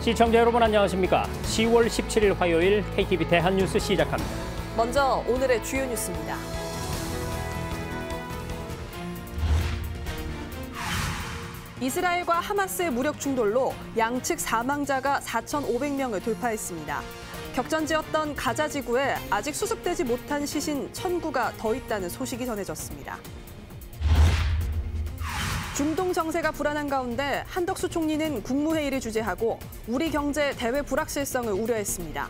시청자 여러분 안녕하십니까? 10월 17일 화요일 KTV 대한뉴스 시작합니다. 먼저 오늘의 주요 뉴스입니다. 이스라엘과 하마스의 무력 충돌로 양측 사망자가 4,500명을 돌파했습니다. 격전지였던 가자 지구에 아직 수습되지 못한 시신 1,000구가 더 있다는 소식이 전해졌습니다. 중동 정세가 불안한 가운데 한덕수 총리는 국무회의를 주재하고 우리 경제 대외 불확실성을 우려했습니다.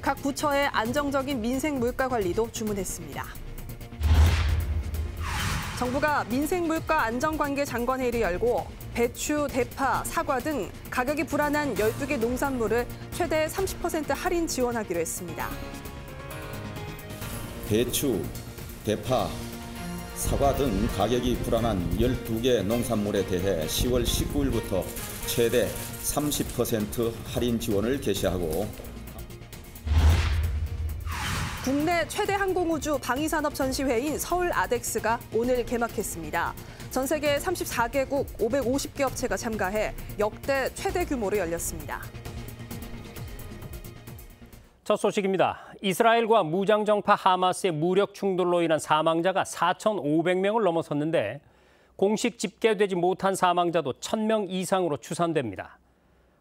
각 부처의 안정적인 민생 물가 관리도 주문했습니다. 정부가 민생 물가 안정관계 장관회의를 열고 배추, 대파, 사과 등 가격이 불안한 12개 농산물을 최대 30% 할인 지원하기로 했습니다. 배추, 대파, 사과 등 가격이 불안한 12개 농산물에 대해 10월 19일부터 최대 30% 할인 지원을 개시하고 국내 최대 항공우주 방위산업 전시회인 서울 아덱스가 오늘 개막했습니다. 전 세계 34개국 550개 업체가 참가해 역대 최대 규모로 열렸습니다. 첫 소식입니다. 이스라엘과 무장정파 하마스의 무력 충돌로 인한 사망자가 4,500명을 넘어섰는데 공식 집계되지 못한 사망자도 1,000명 이상으로 추산됩니다.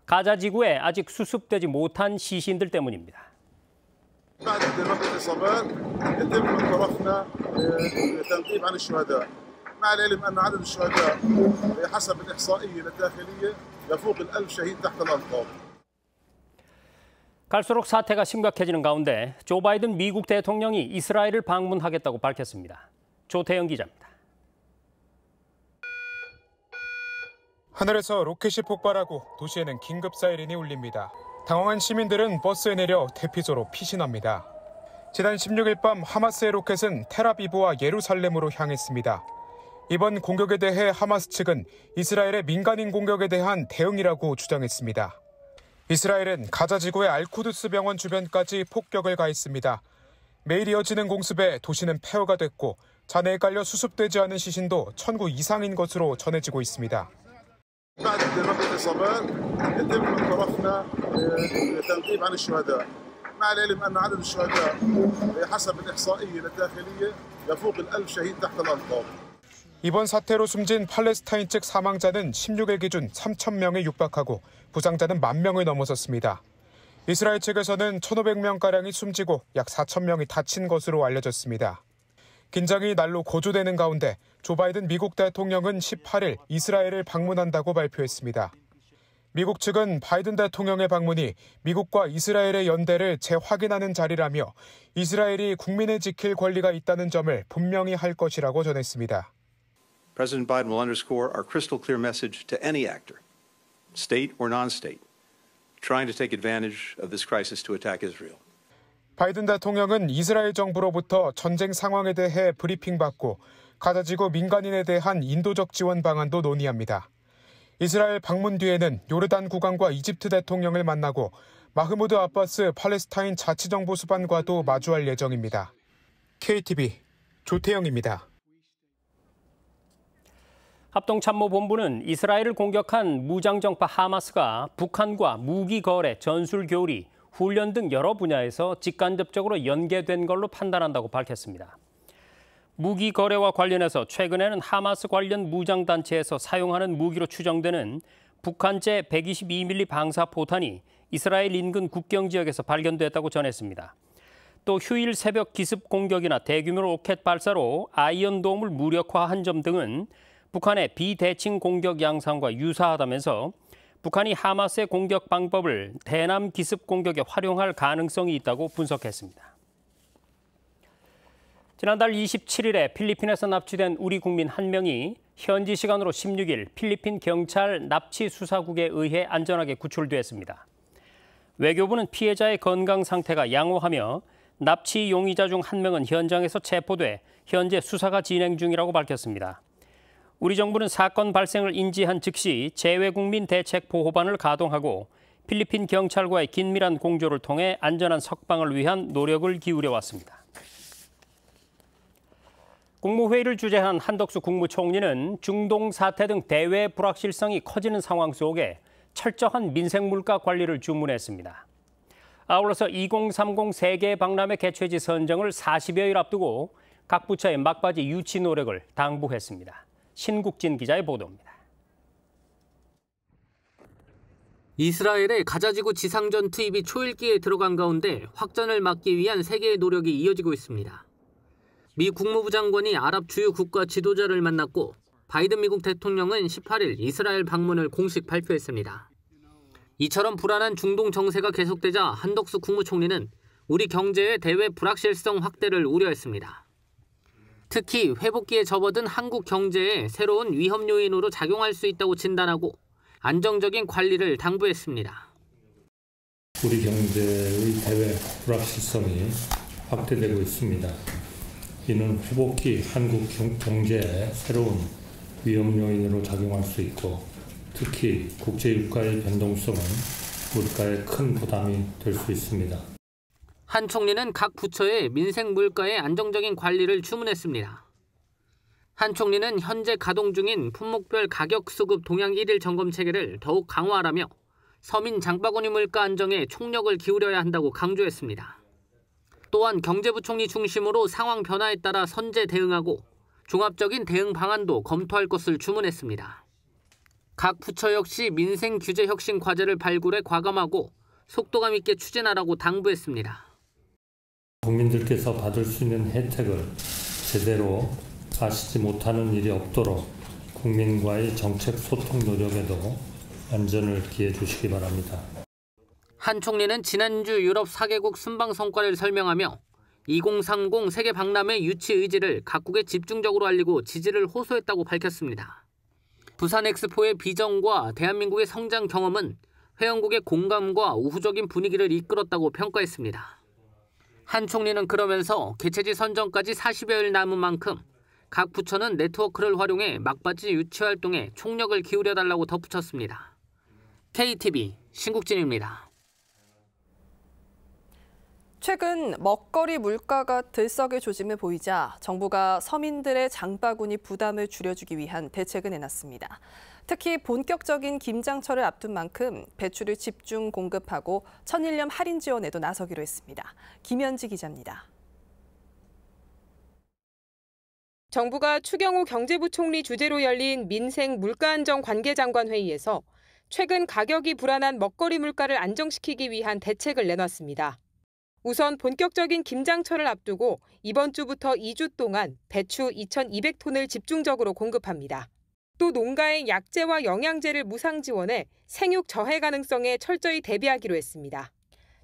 가자 지구에 아직 수습되지 못한 시신들 때문입니다. مع العلم أن عدد الشهداء حسب الإحصائية الداخلية يفوق ال1000 شهيد تحت الأنقاض. 갈수록 사태가 심각해지는 가운데 조 바이든 미국 대통령이 이스라엘을 방문하겠다고 밝혔습니다. 조태영 기자입니다. 하늘에서 로켓이 폭발하고 도시에는 긴급 사이렌이 울립니다. 당황한 시민들은 버스에 내려 대피소로 피신합니다. 지난 16일 밤 하마스의 로켓은 텔아비브와 예루살렘으로 향했습니다. 이번 공격에 대해 하마스 측은 이스라엘의 민간인 공격에 대한 대응이라고 주장했습니다. 이스라엘은 가자 지구의 알쿠두스 병원 주변까지 폭격을 가했습니다. 매일 이어지는 공습에 도시는 폐허가 됐고 잔해에 깔려 수습되지 않은 시신도 1,000구 이상인 것으로 전해지고 있습니다. مع العلم أن عدد الشهداء حسب الإحصائية الداخلية يفوق ال1000 شهيد تحت الأنقاض. 이번 사태로 숨진 팔레스타인 측 사망자는 16일 기준 3,000명에 육박하고 부상자는 10,000명을 넘어섰습니다. 이스라엘 측에서는 1,500명가량이 숨지고 약 4,000명이 다친 것으로 알려졌습니다. 긴장이 날로 고조되는 가운데 조 바이든 미국 대통령은 18일 이스라엘을 방문한다고 발표했습니다. 미국 측은 바이든 대통령의 방문이 미국과 이스라엘의 연대를 재확인하는 자리라며 이스라엘이 국민을 지킬 권리가 있다는 점을 분명히 할 것이라고 전했습니다. President Biden will underscore our crystal clear message to any actor, state or non-state, trying to take advantage of this crisis to attack Israel. 바이든 대통령은 이스라엘 정부로부터 전쟁 상황에 대해 브리핑받고 가자지구 민간인에 대한 인도적 지원 방안도 논의합니다. 이스라엘 방문 뒤에는 요르단 국왕과 이집트 대통령을 만나고 마흐무드 아바스 팔레스타인 자치정부 수반과도 마주할 예정입니다. KTV 조태영입니다. 합동참모본부는 이스라엘을 공격한 무장정파 하마스가 북한과 무기 거래, 전술 교리, 훈련 등 여러 분야에서 직간접적으로 연계된 걸로 판단한다고 밝혔습니다. 무기 거래와 관련해서 최근에는 하마스 관련 무장단체에서 사용하는 무기로 추정되는 북한제 122mm 방사포탄이 이스라엘 인근 국경 지역에서 발견됐다고 전했습니다. 또 휴일 새벽 기습 공격이나 대규모 로켓 발사로 아이언돔을 무력화한 점 등은 북한의 비대칭 공격 양상과 유사하다면서 북한이 하마스의 공격 방법을 대남 기습 공격에 활용할 가능성이 있다고 분석했습니다. 지난달 27일에 필리핀에서 납치된 우리 국민 1명이 현지 시간으로 16일 필리핀 경찰 납치 수사국에 의해 안전하게 구출됐습니다. 외교부는 피해자의 건강 상태가 양호하며 납치 용의자 중 1명은 현장에서 체포돼 현재 수사가 진행 중이라고 밝혔습니다. 우리 정부는 사건 발생을 인지한 즉시 재외국민 대책 보호반을 가동하고 필리핀 경찰과의 긴밀한 공조를 통해 안전한 석방을 위한 노력을 기울여 왔습니다. 국무회의를 주재한 한덕수 국무총리는 중동 사태 등 대외 불확실성이 커지는 상황 속에 철저한 민생 물가 관리를 주문했습니다. 아울러서 2030 세계 박람회 개최지 선정을 40여일 앞두고 각 부처의 막바지 유치 노력을 당부했습니다. 신국진 기자의 보도입니다. 이스라엘의 가자지구 지상전 투입이 초읽기에 들어간 가운데 확전을 막기 위한 세계의 노력이 이어지고 있습니다. 미 국무부 장관이 아랍 주요 국가 지도자를 만났고 바이든 미국 대통령은 18일 이스라엘 방문을 공식 발표했습니다. 이처럼 불안한 중동 정세가 계속되자 한덕수 국무총리는 우리 경제의 대외 불확실성 확대를 우려했습니다. 특히 회복기에 접어든 한국 경제에 새로운 위험 요인으로 작용할 수 있다고 진단하고 안정적인 관리를 당부했습니다. 우리 경제의 대외 불확실성이 확대되고 있습니다. 이는 회복기 한국 경제에 새로운 위험 요인으로 작용할 수 있고 특히 국제유가의 변동성은 물가에 큰 부담이 될 수 있습니다. 한 총리는 각 부처에 민생 물가의 안정적인 관리를 주문했습니다. 한 총리는 현재 가동 중인 품목별 가격 수급 동향 1일 점검 체계를 더욱 강화하라며 서민 장바구니 물가 안정에 총력을 기울여야 한다고 강조했습니다. 또한 경제부총리 중심으로 상황 변화에 따라 선제 대응하고 종합적인 대응 방안도 검토할 것을 주문했습니다. 각 부처 역시 민생 규제 혁신 과제를 발굴해 과감하고 속도감 있게 추진하라고 당부했습니다. 국민들께서 받을 수 있는 혜택을 제대로 아시지 못하는 일이 없도록 국민과의 정책 소통 노력에도 안전을 기해 주시기 바랍니다. 한 총리는 지난주 유럽 4개국 순방 성과를 설명하며 2030 세계 박람회 유치 의지를 각국에 집중적으로 알리고 지지를 호소했다고 밝혔습니다. 부산 엑스포의 비전과 대한민국의 성장 경험은 회원국의 공감과 우호적인 분위기를 이끌었다고 평가했습니다. 한 총리는 그러면서 개최지 선정까지 40여일 남은 만큼 각 부처는 네트워크를 활용해 막바지 유치 활동에 총력을 기울여달라고 덧붙였습니다. KTV 신국진입니다. 최근 먹거리 물가가 들썩일 조짐을 보이자 정부가 서민들의 장바구니 부담을 줄여주기 위한 대책을 내놨습니다. 특히 본격적인 김장철을 앞둔 만큼 배추를 집중 공급하고 천일염 할인 지원에도 나서기로 했습니다. 김현지 기자입니다. 정부가 추경호 경제부총리 주재로 열린 민생 물가안정 관계장관 회의에서 최근 가격이 불안한 먹거리 물가를 안정시키기 위한 대책을 내놨습니다. 우선 본격적인 김장철을 앞두고 이번 주부터 2주 동안 배추 2,200톤을 집중적으로 공급합니다. 또 농가의 약재와 영양제를 무상 지원해 생육 저해 가능성에 철저히 대비하기로 했습니다.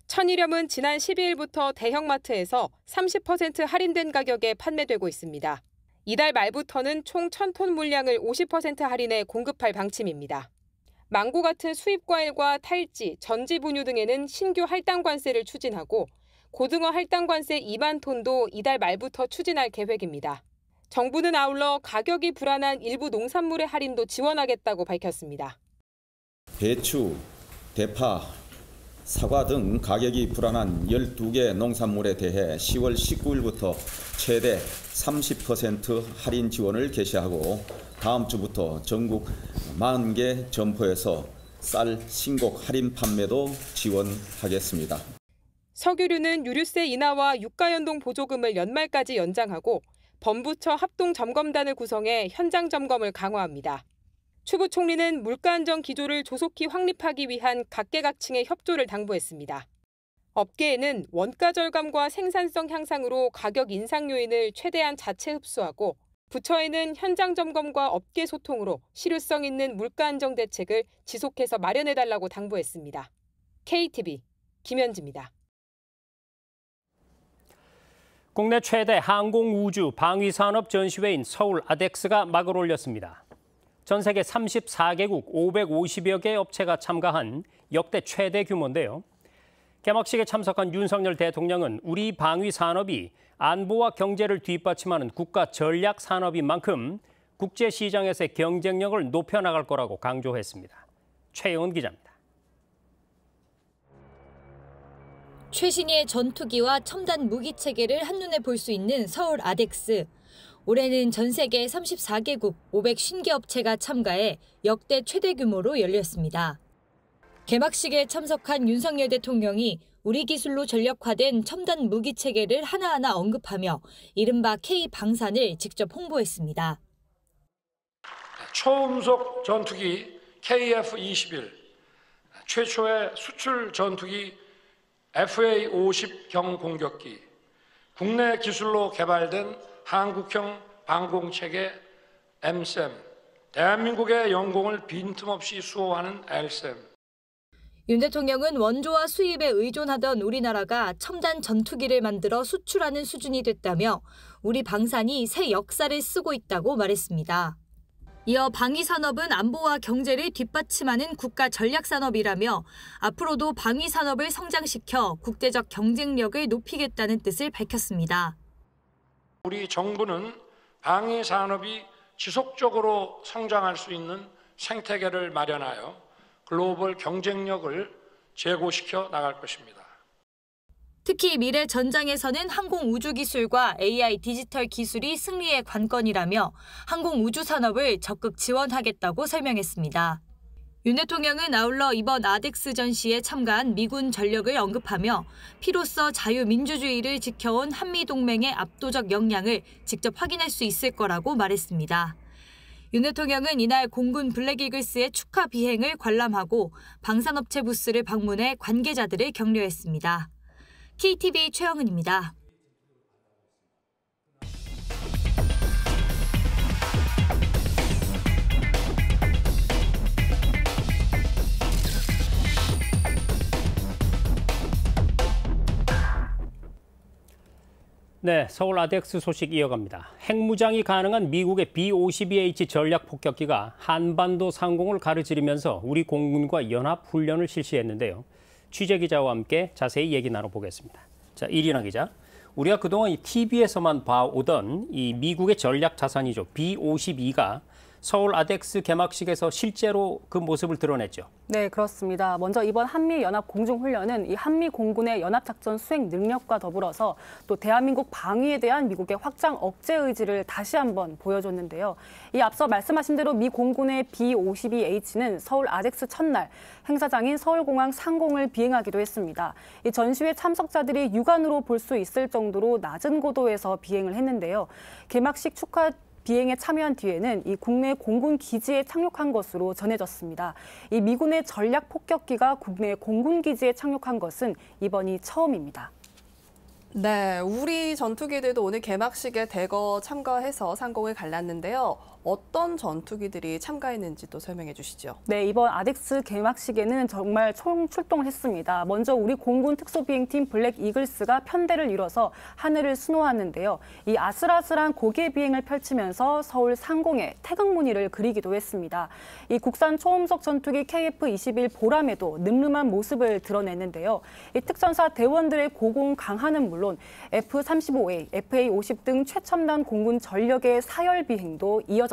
천일염은 지난 12일부터 대형마트에서 30% 할인된 가격에 판매되고 있습니다. 이달 말부터는 총 1,000톤 물량을 50% 할인해 공급할 방침입니다. 망고 같은 수입 과일과 탈지, 전지 분유 등에는 신규 할당 관세를 추진하고 고등어 할당 관세 2만 톤도 이달 말부터 추진할 계획입니다. 정부는 아울러 가격이 불안한 일부 농산물의 할인도 지원하겠다고 밝혔습니다. 배추, 대파, 사과 등 가격이 불안한 12개 농산물에 대해 10월 19일부터 최대 30% 할인 지원을 개시하고 다음 주부터 전국 40개 점포에서 쌀 신곡 할인 판매도 지원하겠습니다. 석유류는 유류세 인하와 유가연동 보조금을 연말까지 연장하고 범부처 합동점검단을 구성해 현장 점검을 강화합니다. 추 부총리는 물가안정 기조를 조속히 확립하기 위한 각계각층의 협조를 당부했습니다. 업계에는 원가 절감과 생산성 향상으로 가격 인상 요인을 최대한 자체 흡수하고 부처에는 현장 점검과 업계 소통으로 실효성 있는 물가안정 대책을 지속해서 마련해달라고 당부했습니다. KTV 김현지입니다. 국내 최대 항공우주 방위산업 전시회인 서울 아덱스가 막을 올렸습니다. 전 세계 34개국 550여 개 업체가 참가한 역대 최대 규모인데요. 개막식에 참석한 윤석열 대통령은 우리 방위산업이 안보와 경제를 뒷받침하는 국가 전략 산업인 만큼 국제시장에서의 경쟁력을 높여나갈 거라고 강조했습니다. 최영은 기자입니다. 최신의 전투기와 첨단 무기 체계를 한눈에 볼 수 있는 서울 아덱스. 올해는 전 세계 34개국 550개 업체가 참가해 역대 최대 규모로 열렸습니다. 개막식에 참석한 윤석열 대통령이 우리 기술로 전력화된 첨단 무기 체계를 하나하나 언급하며 이른바 K-방산을 직접 홍보했습니다. 초음속 전투기 KF-21, 최초의 수출 전투기 FA-50 경공격기, 국내 기술로 개발된 한국형 방공체계 MSEM, 대한민국의 영공을 빈틈없이 수호하는 LSEM. 윤 대통령은 원조와 수입에 의존하던 우리나라가 첨단 전투기를 만들어 수출하는 수준이 됐다며 우리 방산이 새 역사를 쓰고 있다고 말했습니다. 이어 방위산업은 안보와 경제를 뒷받침하는 국가 전략산업이라며 앞으로도 방위산업을 성장시켜 국제적 경쟁력을 높이겠다는 뜻을 밝혔습니다. 우리 정부는 방위산업이 지속적으로 성장할 수 있는 생태계를 마련하여 글로벌 경쟁력을 제고시켜 나갈 것입니다. 특히 미래 전장에서는 항공우주기술과 AI 디지털 기술이 승리의 관건이라며 항공우주산업을 적극 지원하겠다고 설명했습니다. 윤 대통령은 아울러 이번 아덱스 전시에 참가한 미군 전력을 언급하며 피로써 자유민주주의를 지켜온 한미동맹의 압도적 역량을 직접 확인할 수 있을 거라고 말했습니다. 윤 대통령은 이날 공군 블랙이글스의 축하 비행을 관람하고 방산업체 부스를 방문해 관계자들을 격려했습니다. KTV 최영은입니다. 네, 서울 아덱스 소식 이어갑니다. 핵무장이 가능한 미국의 B-52H 전략 폭격기가 한반도 상공을 가로지르면서 우리 공군과 연합 훈련을 실시했는데요. 취재 기자와 함께 자세히 얘기 나눠보겠습니다. 자, 이린아 기자, 우리가 그동안 이 TV에서만 봐오던 이 미국의 전략 자산이죠. B-52가 서울 아덱스 개막식에서 실제로 그 모습을 드러냈죠. 네, 그렇습니다. 먼저 이번 한미연합공중훈련은 이 한미 공군의 연합작전 수행 능력과 더불어서 또 대한민국 방위에 대한 미국의 확장 억제 의지를 다시 한번 보여줬는데요. 이 앞서 말씀하신 대로 미 공군의 B-52H는 서울 아덱스 첫날 행사장인 서울공항 상공을 비행하기도 했습니다. 이 전시회 참석자들이 육안으로 볼 수 있을 정도로 낮은 고도에서 비행을 했는데요. 개막식 축하 비행에 참여한 뒤에는 이 국내 공군 기지에 착륙한 것으로 전해졌습니다. 이 미군의 전략 폭격기가 국내 공군 기지에 착륙한 것은 이번이 처음입니다. 네, 우리 전투기들도 오늘 개막식에 대거 참가해서 상공을 갈랐는데요. 어떤 전투기들이 참가했는지 또 설명해 주시죠. 네, 이번 아덱스 개막식에는 정말 총출동을 했습니다. 먼저 우리 공군 특수비행팀 블랙 이글스가 편대를 이뤄서 하늘을 수놓았는데요. 이 아슬아슬한 고개 비행을 펼치면서 서울 상공에 태극 무늬를 그리기도 했습니다. 이 국산 초음속 전투기 KF-21 보람에도 늠름한 모습을 드러냈는데요. 이 특전사 대원들의 고공 강화는 물론 F-35A, FA-50 등 최첨단 공군 전력의 사열 비행도 이어졌습니다.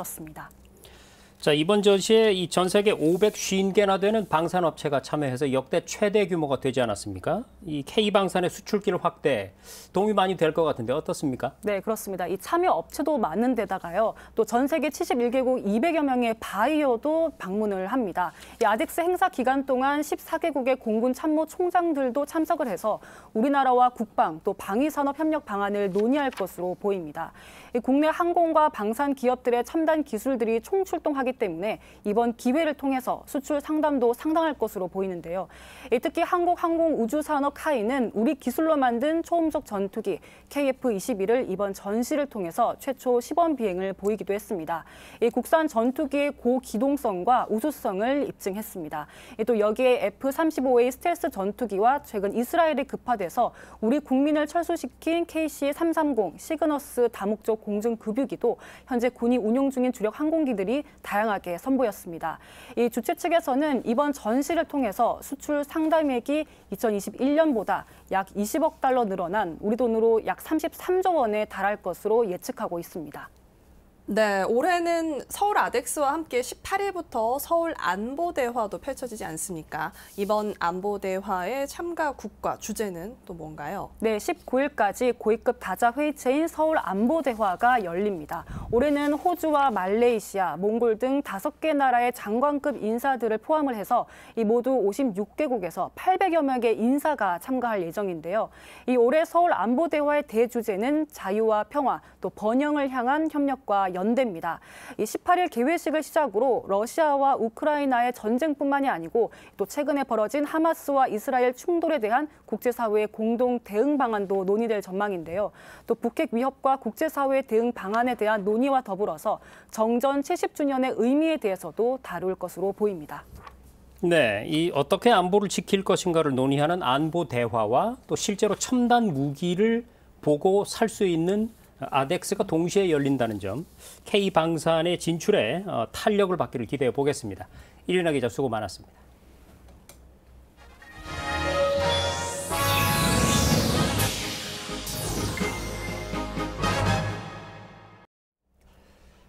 자, 이번 전시에 이 전 세계 550개나 되는 방산업체가 참여해서 역대 최대 규모가 되지 않았습니까? 이 K방산의 수출길 확대 도움이 많이 될 것 같은데 어떻습니까? 네, 그렇습니다. 이 참여 업체도 많은 데다가요. 또 전 세계 71개국 200여 명의 바이어도 방문을 합니다. 이 아덱스 행사 기간 동안 14개국의 공군 참모 총장들도 참석을 해서 우리나라와 국방 또 방위산업 협력 방안을 논의할 것으로 보입니다. 이 국내 항공과 방산 기업들의 첨단 기술들이 총출동하기 때문에 이번 기회를 통해서 수출 상담도 상당할 것으로 보이는데요. 특히 한국항공우주산업 카이는 우리 기술로 만든 초음속 전투기 KF-21을 이번 전시를 통해서 최초 시범 비행을 보이기도 했습니다. 이 국산 전투기의 고기동성과 우수성을 입증했습니다. 또 여기에 F-35A 스텔스 전투기와 최근 이스라엘이 급파돼서 우리 국민을 철수시킨 KC-330 시그너스 다목적 공중급유기도 현재 군이 운용 중인 주력 항공기들이 다양하게 선보였습니다. 이 주최 측에서는 이번 전시를 통해서 수출 상담액이 2021년보다 약 20억 달러 늘어난 우리 돈으로 약 33조 원에 달할 것으로 예측하고 있습니다. 네, 올해는 서울 아덱스와 함께 18일부터 서울 안보대화도 펼쳐지지 않습니까? 이번 안보대화의 참가 국가 주제는 또 뭔가요? 네, 19일까지 고위급 다자 회의체인 서울 안보대화가 열립니다. 올해는 호주와 말레이시아, 몽골 등 5개 나라의 장관급 인사들을 포함을 해서 이 모두 56개국에서 800여 명의 인사가 참가할 예정인데요. 이 올해 서울 안보대화의 대주제는 자유와 평화, 또 번영을 향한 협력과 연대입니다. 이 18일 개회식을 시작으로 러시아와 우크라이나의 전쟁뿐만이 아니고 또 최근에 벌어진 하마스와 이스라엘 충돌에 대한 국제사회의 공동 대응 방안도 논의될 전망인데요. 또 북핵 위협과 국제사회의 대응 방안에 대한 논의와 더불어서 정전 70주년의 의미에 대해서도 다룰 것으로 보입니다. 네, 이 어떻게 안보를 지킬 것인가를 논의하는 안보 대화와 또 실제로 첨단 무기를 보고 살 수 있는 아덱스가 동시에 열린다는 점, K방산의 진출에 탄력을 받기를 기대해 보겠습니다. 이리나 기자 수고 많았습니다.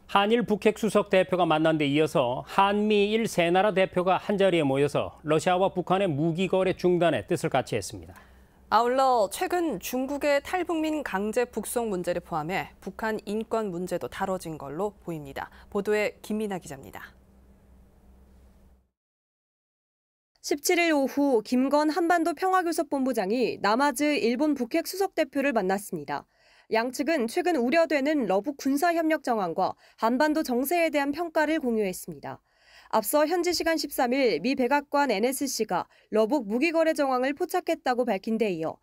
한일 북핵 수석 대표가 만난 데 이어서 한미일 세 나라 대표가 한자리에 모여서 러시아와 북한의 무기 거래 중단에 뜻을 같이 했습니다. 아울러 최근 중국의 탈북민 강제 북송 문제를 포함해 북한 인권 문제도 다뤄진 걸로 보입니다. 보도에 김민아 기자입니다. 17일 오후 김건 한반도 평화교섭본부장이 나마즈 일본 북핵 수석 대표를 만났습니다. 양측은 최근 우려되는 러북 군사협력 정황과 한반도 정세에 대한 평가를 공유했습니다. 앞서 현지 시간 13일 미 백악관 NSC가 러북 무기거래 정황을 포착했다고 밝힌 데 이어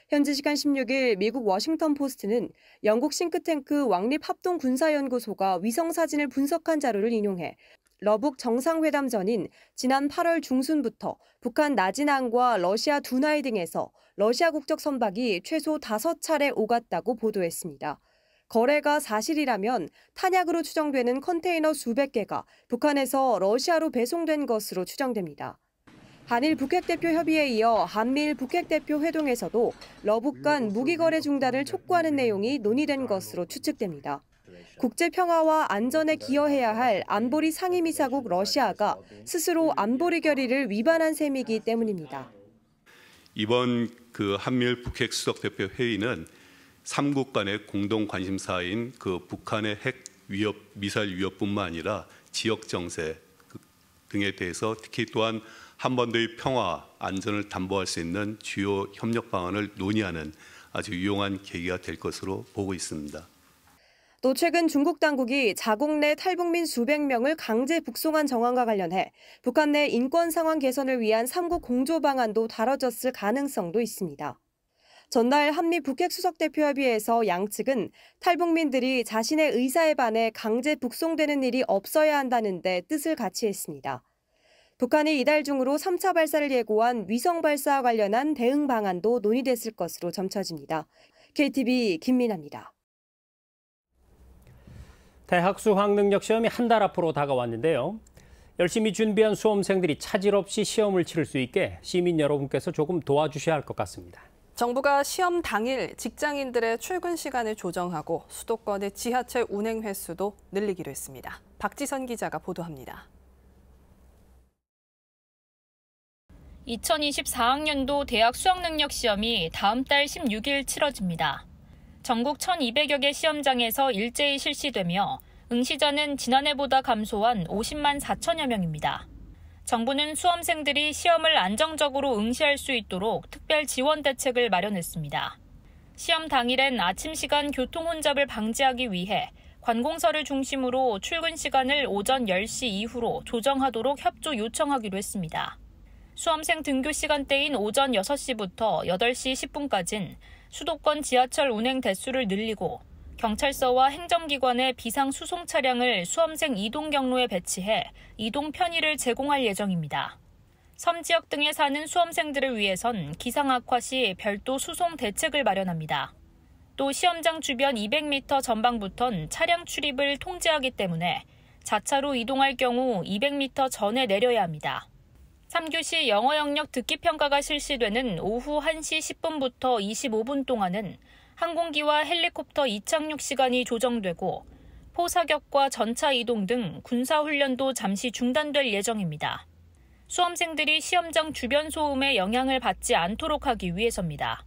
현지 시간 16일 미국 워싱턴 포스트는 영국 싱크탱크 왕립합동군사연구소가 위성사진을 분석한 자료를 인용해 러북 정상회담 전인 지난 8월 중순부터 북한 나진항과 러시아 두나이 등에서 러시아 국적 선박이 최소 5차례 오갔다고 보도했습니다. 거래가 사실이라면 탄약으로 추정되는 컨테이너 수백 개가 북한에서 러시아로 배송된 것으로 추정됩니다. 한일 북핵대표 협의에 이어 한미일 북핵대표 회동에서도 러북 간 무기거래 중단을 촉구하는 내용이 논의된 것으로 추측됩니다. 국제 평화와 안전에 기여해야 할 안보리 상임이사국 러시아가 스스로 안보리 결의를 위반한 셈이기 때문입니다. 이번 한미일 북핵 수석 대표 회의는 3국 간의 공동 관심사인 북한의 핵 위협, 미사일 위협뿐만 아니라 지역 정세 등에 대해서 특히 또한 한반도의 평화, 안전을 담보할 수 있는 주요 협력 방안을 논의하는 아주 유용한 계기가 될 것으로 보고 있습니다. 또 최근 중국 당국이 자국 내 탈북민 수백 명을 강제 북송한 정황과 관련해 북한 내 인권 상황 개선을 위한 3국 공조 방안도 다뤄졌을 가능성도 있습니다. 전날 한미 북핵 수석 대표 협의에서 양측은 탈북민들이 자신의 의사에 반해 강제 북송되는 일이 없어야 한다는 데 뜻을 같이 했습니다. 북한이 이달 중으로 3차 발사를 예고한 위성 발사와 관련한 대응 방안도 논의됐을 것으로 점쳐집니다. KTV 김민아입니다. 대학 수학능력 시험이 한 달 앞으로 다가왔는데요. 열심히 준비한 수험생들이 차질 없이 시험을 치를 수 있게 시민 여러분께서 조금 도와주셔야 할 것 같습니다. 정부가 시험 당일 직장인들의 출근 시간을 조정하고 수도권의 지하철 운행 횟수도 늘리기로 했습니다. 박지선 기자가 보도합니다. 2024학년도 대학 수학능력 시험이 다음 달 16일 치러집니다. 전국 1,200여 개 시험장에서 일제히 실시되며 응시자는 지난해보다 감소한 50만 4천여 명입니다. 정부는 수험생들이 시험을 안정적으로 응시할 수 있도록 특별 지원 대책을 마련했습니다. 시험 당일엔 아침 시간 교통 혼잡을 방지하기 위해 관공서를 중심으로 출근 시간을 오전 10시 이후로 조정하도록 협조 요청하기로 했습니다. 수험생 등교 시간대인 오전 6시부터 8시 10분까지는 수도권 지하철 운행 대수를 늘리고 경찰서와 행정기관의 비상수송 차량을 수험생 이동 경로에 배치해 이동 편의를 제공할 예정입니다. 섬 지역 등에 사는 수험생들을 위해선 기상 악화 시 별도 수송 대책을 마련합니다. 또 시험장 주변 200m 전방부턴 차량 출입을 통제하기 때문에 자차로 이동할 경우 200m 전에 내려야 합니다. 3교시 영어 영역 듣기 평가가 실시되는 오후 1시 10분부터 25분 동안은 항공기와 헬리콥터 이착륙 시간이 조정되고 포사격과 전차 이동 등 군사훈련도 잠시 중단될 예정입니다. 수험생들이 시험장 주변 소음에 영향을 받지 않도록 하기 위해서입니다.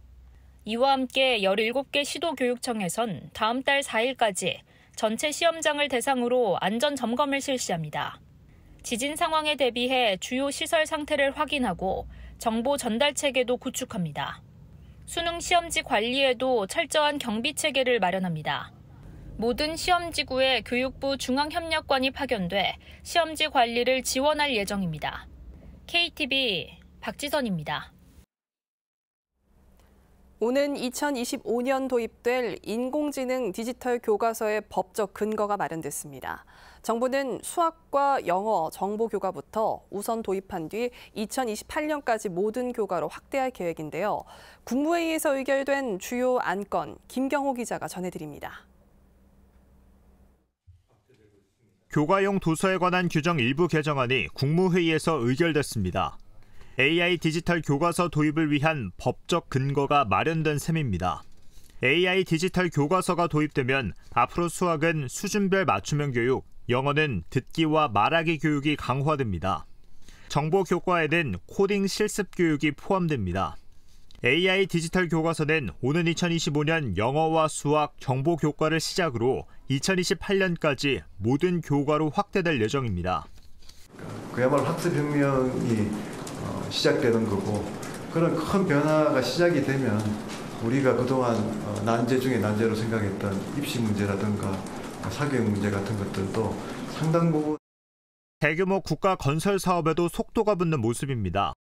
이와 함께 17개 시도교육청에선 다음 달 4일까지 전체 시험장을 대상으로 안전 점검을 실시합니다. 지진 상황에 대비해 주요 시설 상태를 확인하고 정보 전달 체계도 구축합니다. 수능 시험지 관리에도 철저한 경비 체계를 마련합니다. 모든 시험지구에 교육부 중앙협력관이 파견돼 시험지 관리를 지원할 예정입니다. KTV 박지선입니다. 오는 2025년 도입될 인공지능 디지털 교과서의 법적 근거가 마련됐습니다. 정부는 수학과 영어, 정보 교과부터 우선 도입한 뒤 2028년까지 모든 교과로 확대할 계획인데요. 국무회의에서 의결된 주요 안건 김경호 기자가 전해드립니다. 교과용 도서에 관한 규정 일부 개정안이 국무회의에서 의결됐습니다. AI 디지털 교과서 도입을 위한 법적 근거가 마련된 셈입니다. AI 디지털 교과서가 도입되면 앞으로 수학은 수준별 맞춤형 교육, 영어는 듣기와 말하기 교육이 강화됩니다. 정보 교과에는 코딩 실습 교육이 포함됩니다. AI 디지털 교과서는 오는 2025년 영어와 수학, 정보 교과를 시작으로 2028년까지 모든 교과로 확대될 예정입니다. 그야말로 학습혁명이 시작되는 거고, 그런 큰 변화가 시작이 되면 우리가 그동안 난제 중에 난제로 생각했던 입시 문제라든가 사교육 문제 같은 것들도 상당 부분 대규모 국가 건설 사업에도 속도가 붙는 모습입니다.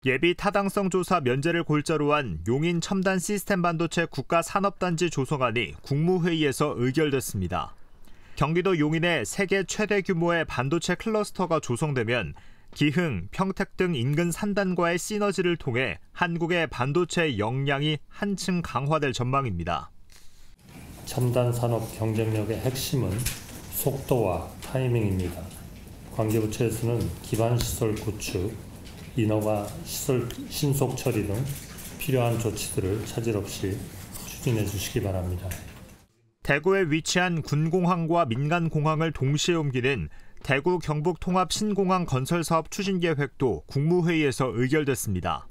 예비 타당성 조사 면제를 골자로 한 용인 첨단 시스템 반도체 국가 산업단지 조성안이 국무회의에서 의결됐습니다. 경기도 용인에 세계 최대 규모의 반도체 클러스터가 조성되면 기흥, 평택 등 인근 산단과의 시너지를 통해 한국의 반도체 역량이 한층 강화될 전망입니다. 첨단 산업 경쟁력의 핵심은 속도와 타이밍입니다. 관계부처에서는 기반시설 구축, 인허가 시설 신속 처리 등 필요한 조치들을 차질 없이 추진해 주시기 바랍니다. 대구에 위치한 군공항과 민간공항을 동시에 옮기는 대구 경북 통합 신공항 건설 사업 추진 계획도 국무회의에서 의결됐습니다.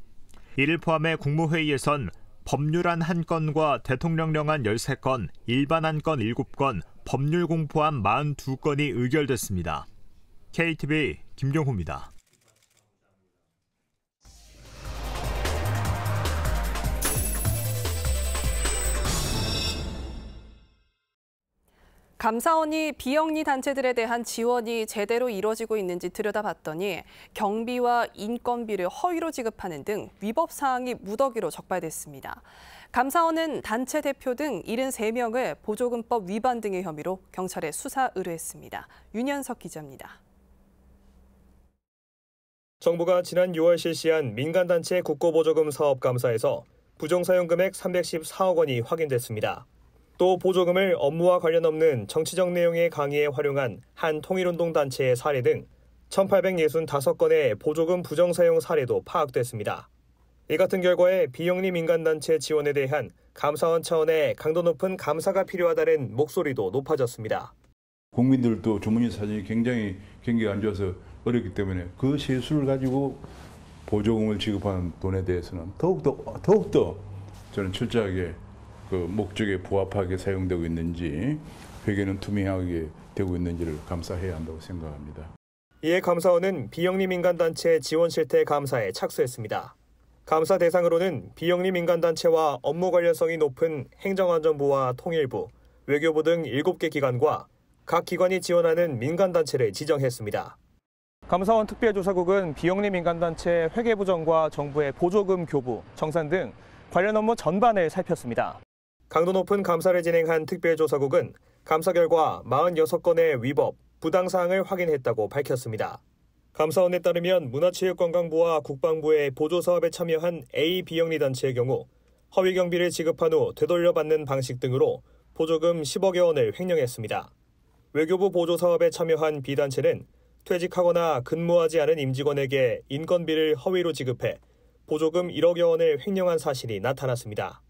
이를 포함해 국무회의에선 법률안 1건과 대통령령안 13건, 일반안건 7건, 법률 공포안 42건이 의결됐습니다. KTV 김경호입니다. 감사원이 비영리 단체들에 대한 지원이 제대로 이루어지고 있는지 들여다봤더니 경비와 인건비를 허위로 지급하는 등 위법 사항이 무더기로 적발됐습니다. 감사원은 단체 대표 등 73명을 보조금법 위반 등의 혐의로 경찰에 수사 의뢰했습니다. 윤현석 기자입니다. 정부가 지난 6월 실시한 민간단체 국고보조금 사업 감사에서 부정사용 금액 314억 원이 확인됐습니다. 또 보조금을 업무와 관련 없는 정치적 내용의 강의에 활용한 한 통일운동단체의 사례 등 1,865건의 보조금 부정사용 사례도 파악됐습니다. 이 같은 결과에 비영리 민간단체 지원에 대한 감사원 차원의 강도 높은 감사가 필요하다는 목소리도 높아졌습니다. 국민들도 주머니 사정이 굉장히 경기가 안 좋아서 어렵기 때문에 그 실수를 가지고 보조금을 지급하는 돈에 대해서는 더욱더 저는 철저하게 그 목적에 부합하게 사용되고 있는지, 회계는 투명하게 되고 있는지를 감사해야 한다고 생각합니다. 이에 감사원은 비영리 민간단체 지원 실태 감사에 착수했습니다. 감사 대상으로는 비영리 민간단체와 업무 관련성이 높은 행정안전부와 통일부, 외교부 등 7개 기관과 각 기관이 지원하는 민간단체를 지정했습니다. 감사원 특별조사국은 비영리 민간단체 회계부정과 정부의 보조금 교부, 정산 등 관련 업무 전반을 살폈습니다. 강도 높은 감사를 진행한 특별조사국은 감사 결과 46건의 위법, 부당사항을 확인했다고 밝혔습니다. 감사원에 따르면 문화체육관광부와 국방부의 보조사업에 참여한 A 비영리 단체의 경우 허위 경비를 지급한 후 되돌려받는 방식 등으로 보조금 10억여 원을 횡령했습니다. 외교부 보조사업에 참여한 B단체는 퇴직하거나 근무하지 않은 임직원에게 인건비를 허위로 지급해 보조금 1억여 원을 횡령한 사실이 나타났습니다.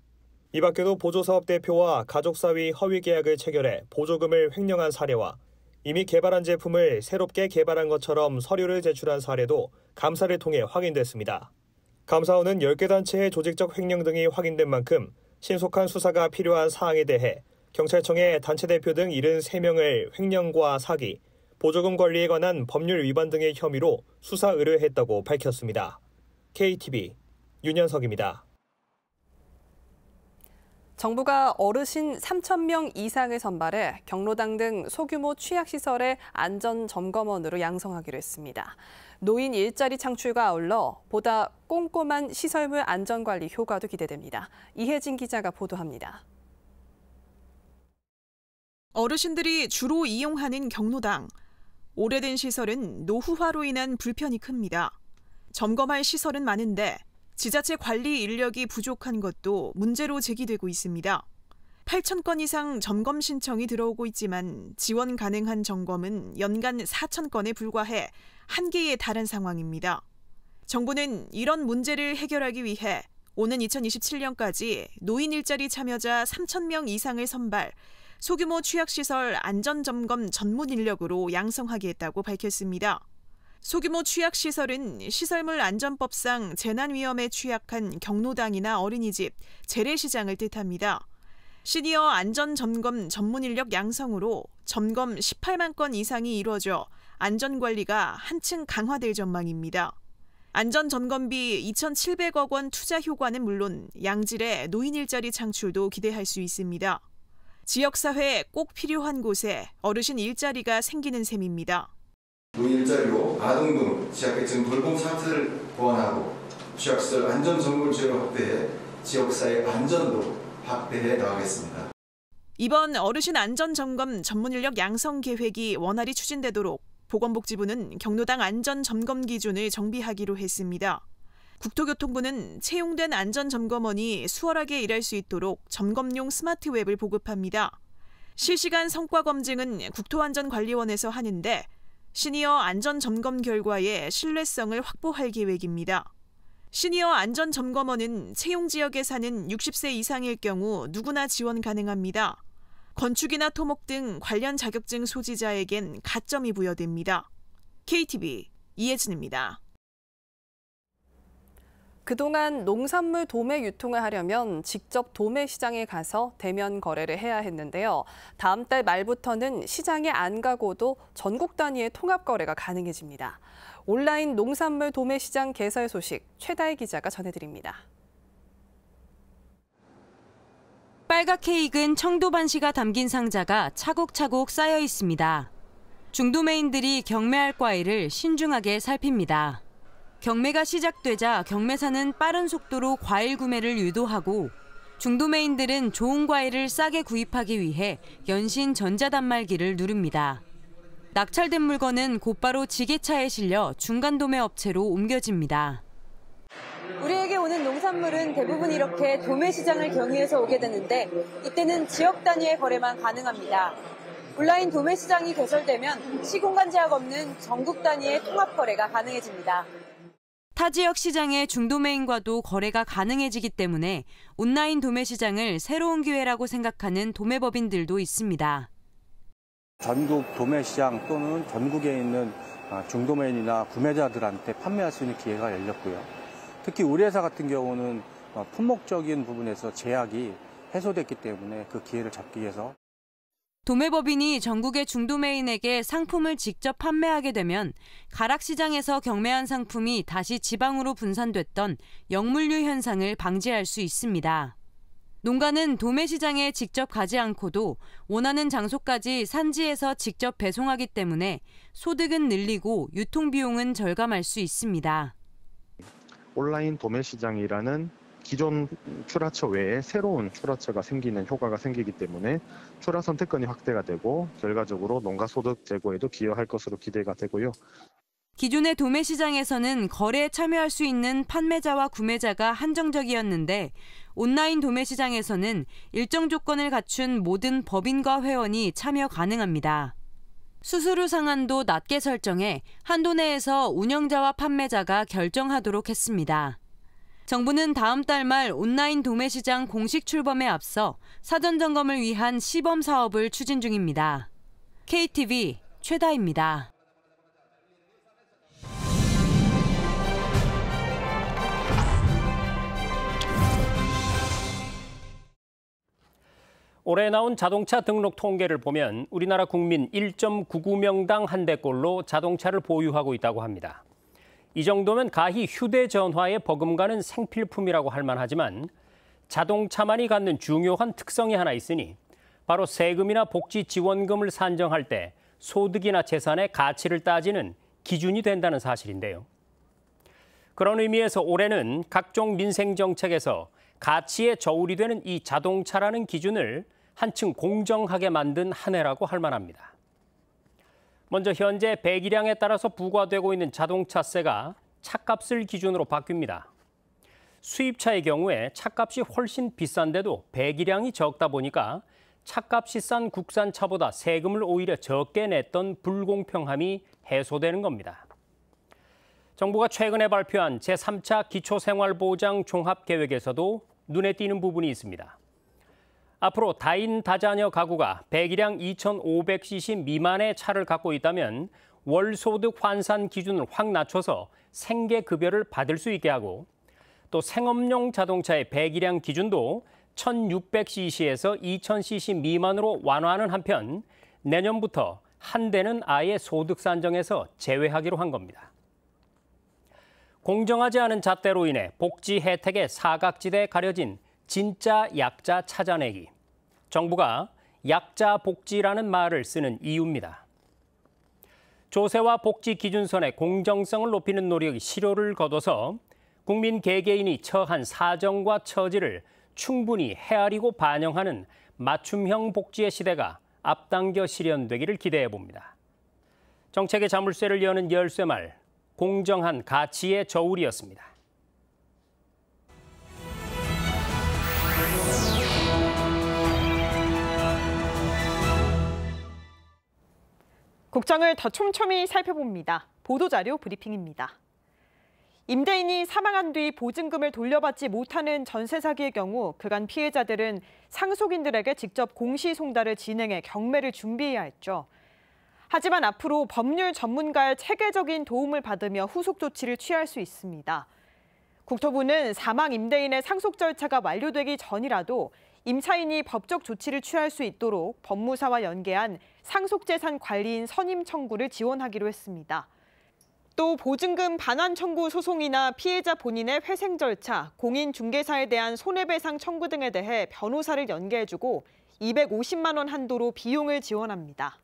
이 밖에도 보조사업 대표와 가족사위 허위 계약을 체결해 보조금을 횡령한 사례와 이미 개발한 제품을 새롭게 개발한 것처럼 서류를 제출한 사례도 감사를 통해 확인됐습니다. 감사원은 10개 단체의 조직적 횡령 등이 확인된 만큼 신속한 수사가 필요한 사항에 대해 경찰청에 단체 대표 등 73명을 횡령과 사기, 보조금 관리에 관한 법률 위반 등의 혐의로 수사 의뢰했다고 밝혔습니다. KTV 윤현석입니다. 정부가 어르신 3,000명 이상을 선발해 경로당 등 소규모 취약시설의 안전점검원으로 양성하기로 했습니다. 노인 일자리 창출과 아울러 보다 꼼꼼한 시설물 안전관리 효과도 기대됩니다. 이혜진 기자가 보도합니다. 어르신들이 주로 이용하는 경로당. 오래된 시설은 노후화로 인한 불편이 큽니다. 점검할 시설은 많은데 지자체 관리 인력이 부족한 것도 문제로 제기되고 있습니다. 8,000건 이상 점검 신청이 들어오고 있지만 지원 가능한 점검은 연간 4,000건에 불과해 한계에 달한 상황입니다. 정부는 이런 문제를 해결하기 위해 오는 2027년까지 노인 일자리 참여자 3,000명 이상을 선발, 소규모 취약시설 안전점검 전문 인력으로 양성하겠다고 밝혔습니다. 소규모 취약시설은 시설물 안전법상 재난위험에 취약한 경로당이나 어린이집, 재래시장을 뜻합니다. 시니어 안전점검 전문 인력 양성으로 점검 18만 건 이상이 이루어져 안전관리가 한층 강화될 전망입니다. 안전점검비 2,700억 원 투자 효과는 물론 양질의 노인 일자리 창출도 기대할 수 있습니다. 지역사회에 꼭 필요한 곳에 어르신 일자리가 생기는 셈입니다. 노인 일자리로 아동등 취약계층 돌봄 사업을 보완하고 취약시설 안전점검 지원을 확대해 지역사회 안전도 확대해 나가겠습니다. 이번 어르신 안전점검 전문인력 양성 계획이 원활히 추진되도록 보건복지부는 경로당 안전점검 기준을 정비하기로 했습니다. 국토교통부는 채용된 안전점검원이 수월하게 일할 수 있도록 점검용 스마트 웹을 보급합니다. 실시간 성과 검증은 국토안전관리원에서 하는데 시니어 안전점검 결과의 신뢰성을 확보할 계획입니다. 시니어 안전점검원은 채용 지역에 사는 60세 이상일 경우 누구나 지원 가능합니다. 건축이나 토목 등 관련 자격증 소지자에겐 가점이 부여됩니다. KTV 이혜진입니다. 그동안 농산물 도매 유통을 하려면 직접 도매 시장에 가서 대면 거래를 해야 했는데요. 다음 달 말부터는 시장에 안 가고도 전국 단위의 통합 거래가 가능해집니다. 온라인 농산물 도매 시장 개설 소식 최다희 기자가 전해드립니다. 빨갛게 익은 청도반시가 담긴 상자가 차곡차곡 쌓여 있습니다. 중도매인들이 경매할 과일을 신중하게 살핍니다. 경매가 시작되자 경매사는 빠른 속도로 과일 구매를 유도하고 중도매인들은 좋은 과일을 싸게 구입하기 위해 연신 전자단말기를 누릅니다. 낙찰된 물건은 곧바로 지게차에 실려 중간 도매 업체로 옮겨집니다. 우리에게 오는 농산물은 대부분 이렇게 도매 시장을 경유해서 오게 되는데 이때는 지역 단위의 거래만 가능합니다. 온라인 도매 시장이 개설되면 시공간 제약 없는 전국 단위의 통합 거래가 가능해집니다. 타 지역 시장의 중도매인과도 거래가 가능해지기 때문에 온라인 도매 시장을 새로운 기회라고 생각하는 도매법인들도 있습니다. 전국 도매 시장 또는 전국에 있는 중도매인이나 구매자들한테 판매할 수 있는 기회가 열렸고요. 특히 우리 회사 같은 경우는 품목적인 부분에서 제약이 해소됐기 때문에 그 기회를 잡기 위해서 도매법인이 전국의 중도매인에게 상품을 직접 판매하게 되면 가락시장에서 경매한 상품이 다시 지방으로 분산됐던 역물류 현상을 방지할 수 있습니다. 농가는 도매시장에 직접 가지 않고도 원하는 장소까지 산지에서 직접 배송하기 때문에 소득은 늘리고 유통비용은 절감할 수 있습니다. 온라인 도매시장이라는 기존 출하처 외에 새로운 출하처가 생기는 효과가 생기기 때문에 출하 선택권이 확대가 되고 결과적으로 농가 소득 제고에도 기여할 것으로 기대가 되고요. 기존의 도매시장에서는 거래에 참여할 수 있는 판매자와 구매자가 한정적이었는데 온라인 도매시장에서는 일정 조건을 갖춘 모든 법인과 회원이 참여 가능합니다. 수수료 상한도 낮게 설정해 한도 내에서 운영자와 판매자가 결정하도록 했습니다. 정부는 다음 달 말 온라인 도매시장 공식 출범에 앞서 사전 점검을 위한 시범 사업을 추진 중입니다. KTV 최다입니다. 올해 나온 자동차 등록 통계를 보면 우리나라 국민 1.99명당 한 대꼴로 자동차를 보유하고 있다고 합니다. 이 정도면 가히 휴대전화에 버금가는 생필품이라고 할 만하지만 자동차만이 갖는 중요한 특성이 하나 있으니 바로 세금이나 복지 지원금을 산정할 때 소득이나 재산의 가치를 따지는 기준이 된다는 사실인데요. 그런 의미에서 올해는 각종 민생 정책에서 가치의 저울이 되는 이 자동차라는 기준을 한층 공정하게 만든 한 해라고 할 만합니다. 먼저 현재 배기량에 따라서 부과되고 있는 자동차세가 차값을 기준으로 바뀝니다. 수입차의 경우에 차값이 훨씬 비싼데도 배기량이 적다 보니까 차값이 싼 국산차보다 세금을 오히려 적게 냈던 불공평함이 해소되는 겁니다. 정부가 최근에 발표한 제3차 기초생활보장 종합계획에서도 눈에 띄는 부분이 있습니다. 앞으로 다인 다자녀 가구가 배기량 2,500cc 미만의 차를 갖고 있다면 월소득 환산 기준을 확 낮춰서 생계급여를 받을 수 있게 하고 또 생업용 자동차의 배기량 기준도 1,600cc에서 2,000cc 미만으로 완화하는 한편 내년부터 한 대는 아예 소득 산정에서 제외하기로 한 겁니다. 공정하지 않은 잣대로 인해 복지 혜택의 사각지대에 가려진 진짜 약자 찾아내기. 정부가 약자 복지라는 말을 쓰는 이유입니다. 조세와 복지 기준선의 공정성을 높이는 노력이 실효를 거둬서 국민 개개인이 처한 사정과 처지를 충분히 헤아리고 반영하는 맞춤형 복지의 시대가 앞당겨 실현되기를 기대해 봅니다. 정책의 자물쇠를 여는 열쇠말, 공정한 가치의 저울이었습니다. 국정을 더 촘촘히 살펴봅니다. 보도자료 브리핑입니다. 임대인이 사망한 뒤 보증금을 돌려받지 못하는 전세 사기의 경우 그간 피해자들은 상속인들에게 직접 공시송달을 진행해 경매를 준비해야 했죠. 하지만 앞으로 법률 전문가의 체계적인 도움을 받으며 후속 조치를 취할 수 있습니다. 국토부는 사망 임대인의 상속 절차가 완료되기 전이라도 임차인이 법적 조치를 취할 수 있도록 법무사와 연계한 상속재산 관리인 선임 청구를 지원하기로 했습니다. 또 보증금 반환 청구 소송이나 피해자 본인의 회생 절차, 공인중개사에 대한 손해배상 청구 등에 대해 변호사를 연계해주고 250만 원 한도로 비용을 지원합니다.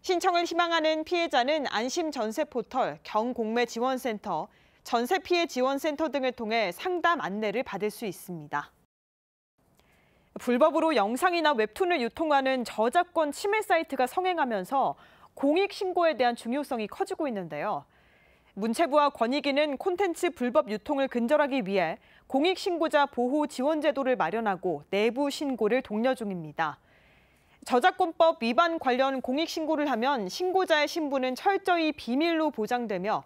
신청을 희망하는 피해자는 안심전세포털, 경공매지원센터, 전세피해지원센터 등을 통해 상담 안내를 받을 수 있습니다. 불법으로 영상이나 웹툰을 유통하는 저작권 침해 사이트가 성행하면서 공익신고에 대한 중요성이 커지고 있는데요. 문체부와 권익위는 콘텐츠 불법 유통을 근절하기 위해 공익신고자 보호 지원 제도를 마련하고 내부 신고를 독려 중입니다. 저작권법 위반 관련 공익신고를 하면 신고자의 신분은 철저히 비밀로 보장되며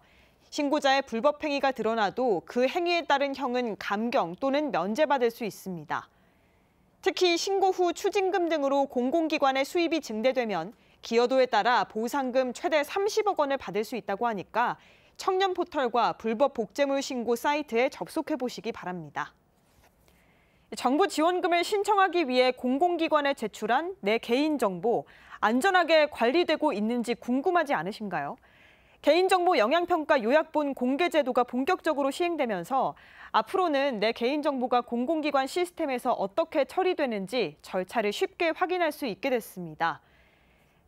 신고자의 불법 행위가 드러나도 그 행위에 따른 형은 감경 또는 면제받을 수 있습니다. 특히 신고 후 추징금 등으로 공공기관의 수입이 증대되면 기여도에 따라 보상금 최대 30억 원을 받을 수 있다고 하니까 청년 포털과 불법 복제물 신고 사이트에 접속해 보시기 바랍니다. 정부 지원금을 신청하기 위해 공공기관에 제출한 내 개인정보 안전하게 관리되고 있는지 궁금하지 않으신가요? 개인정보 영향평가 요약본 공개 제도가 본격적으로 시행되면서 앞으로는 내 개인정보가 공공기관 시스템에서 어떻게 처리되는지 절차를 쉽게 확인할 수 있게 됐습니다.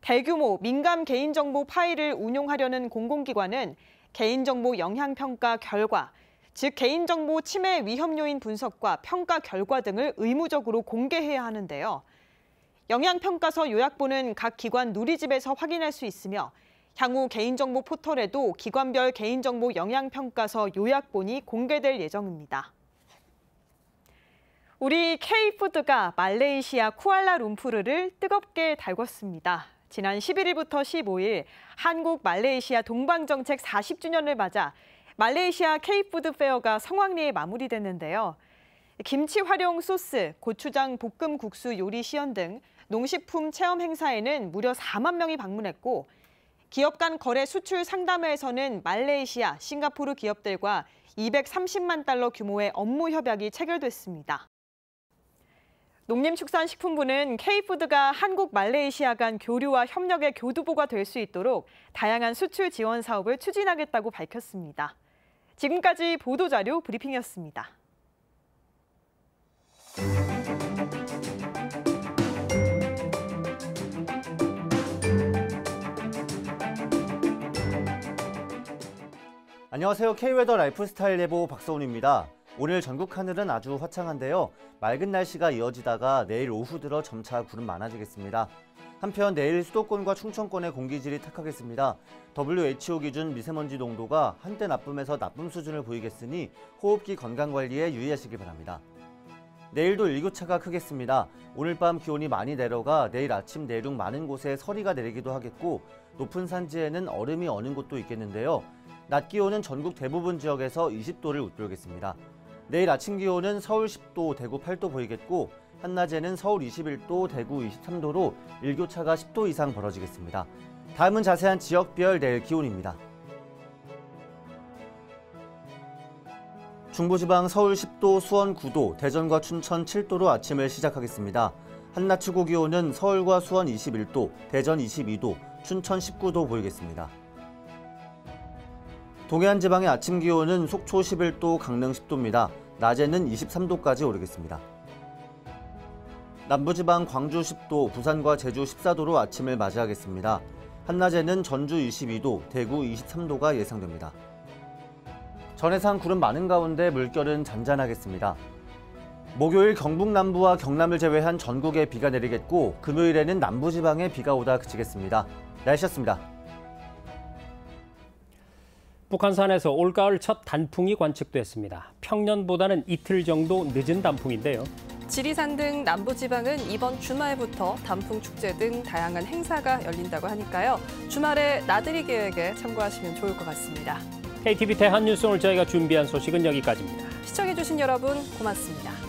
대규모 민감 개인정보 파일을 운용하려는 공공기관은 개인정보 영향평가 결과, 즉 개인정보 침해 위험 요인 분석과 평가 결과 등을 의무적으로 공개해야 하는데요. 영향평가서 요약본은 각 기관 누리집에서 확인할 수 있으며 향후 개인정보 포털에도 기관별 개인정보 영향평가서 요약본이 공개될 예정입니다. 우리 K푸드가 말레이시아 쿠알라룸푸르를 뜨겁게 달궜습니다. 지난 11일부터 15일 한국 말레이시아 동방정책 40주년을 맞아 말레이시아 K푸드 페어가 성황리에 마무리됐는데요. 김치 활용 소스, 고추장 볶음 국수 요리 시연 등 농식품 체험 행사에는 무려 4만 명이 방문했고 기업 간 거래 수출 상담회에서는 말레이시아, 싱가포르 기업들과 230만 달러 규모의 업무 협약이 체결됐습니다. 농림축산식품부는 K푸드가 한국 말레이시아 간 교류와 협력의 교두보가 될 수 있도록 다양한 수출 지원 사업을 추진하겠다고 밝혔습니다. 지금까지 보도자료 브리핑이었습니다. 안녕하세요. K웨더 라이프스타일 예보 박서훈입니다. 오늘 전국 하늘은 아주 화창한데요. 맑은 날씨가 이어지다가 내일 오후 들어 점차 구름 많아지겠습니다. 한편 내일 수도권과 충청권의 공기질이 탁하겠습니다. WHO 기준 미세먼지 농도가 한때 나쁨에서 나쁨 수준을 보이겠으니 호흡기 건강관리에 유의하시기 바랍니다. 내일도 일교차가 크겠습니다. 오늘 밤 기온이 많이 내려가 내일 아침 내륙 많은 곳에 서리가 내리기도 하겠고 높은 산지에는 얼음이 어는 곳도 있겠는데요. 낮 기온은 전국 대부분 지역에서 20도를 웃돌겠습니다. 내일 아침 기온은 서울 10도, 대구 8도 보이겠고 한낮에는 서울 21도, 대구 23도로 일교차가 10도 이상 벌어지겠습니다. 다음은 자세한 지역별 내일 기온입니다. 중부지방 서울 10도, 수원 9도, 대전과 춘천 7도로 아침을 시작하겠습니다. 한낮 최고 기온은 서울과 수원 21도, 대전 22도, 춘천 19도 보이겠습니다. 동해안 지방의 아침 기온은 속초 11도, 강릉 10도입니다. 낮에는 23도까지 오르겠습니다. 남부지방 광주 10도, 부산과 제주 14도로 아침을 맞이하겠습니다. 한낮에는 전주 22도, 대구 23도가 예상됩니다. 전해상 구름 많은 가운데 물결은 잔잔하겠습니다. 목요일 경북 남부와 경남을 제외한 전국에 비가 내리겠고 금요일에는 남부지방에 비가 오다 그치겠습니다. 날씨였습니다. 북한산에서 올가을 첫 단풍이 관측됐습니다. 평년보다는 이틀 정도 늦은 단풍인데요. 지리산 등 남부지방은 이번 주말부터 단풍 축제 등 다양한 행사가 열린다고 하니까요. 주말에 나들이 계획에 참고하시면 좋을 것 같습니다. KTV 대한뉴스 오늘 저희가 준비한 소식은 여기까지입니다. 시청해주신 여러분 고맙습니다.